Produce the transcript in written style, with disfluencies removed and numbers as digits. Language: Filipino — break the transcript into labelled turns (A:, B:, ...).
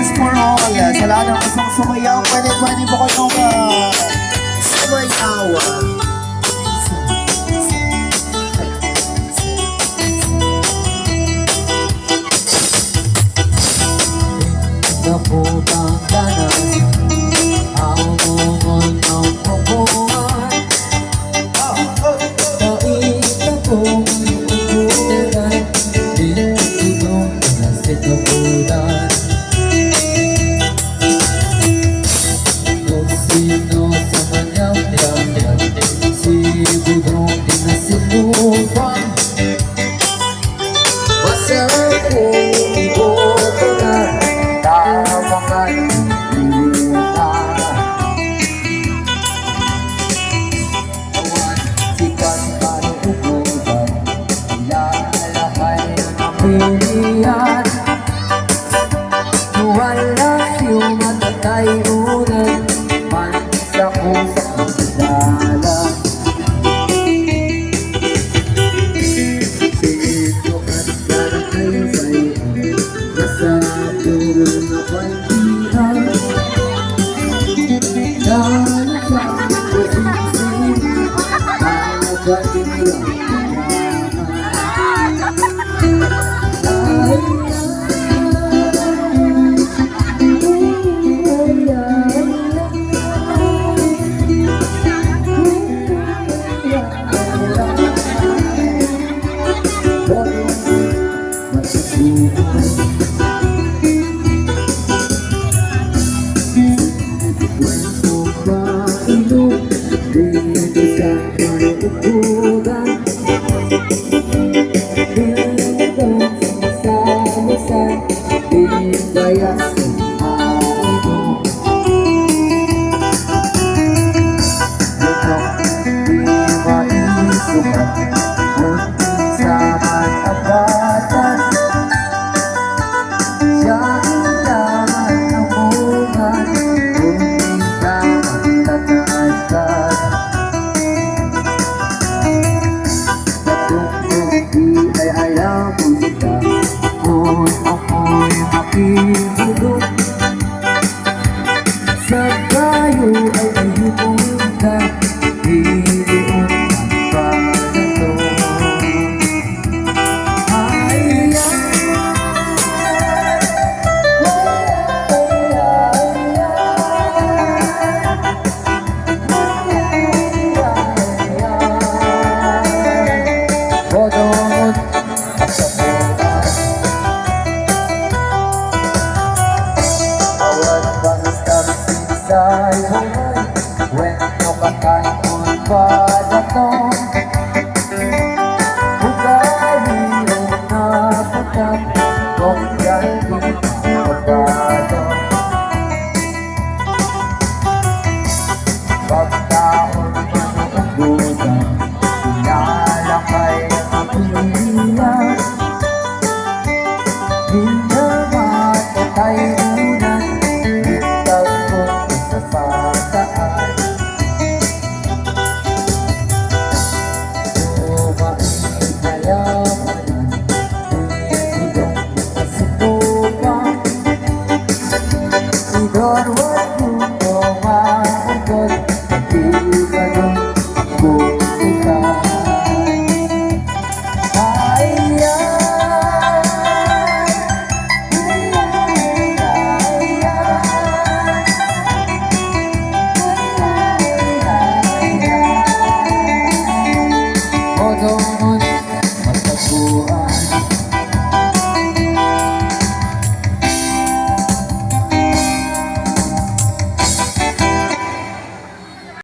A: dance for all. Sa lahat ng gustong sumayaw, pwede po kayong sumayaw.
B: Naputang ganas ang mungon ng pupuan. Kaita kong ipupunan, dinutulong na sinapunan. Kung sino sa kanyang niyang, si Budong din na sinupan. Masarap kong iboto na tawagan nila. Awan, sikat pa ng uputan, ilalakay ang pilihan. Walang yung matatay unan, mansa ko sa pagdalan. Dito at karakay-bay, nasa dulo na bandihan. Dahil sa posisyon, nagating lang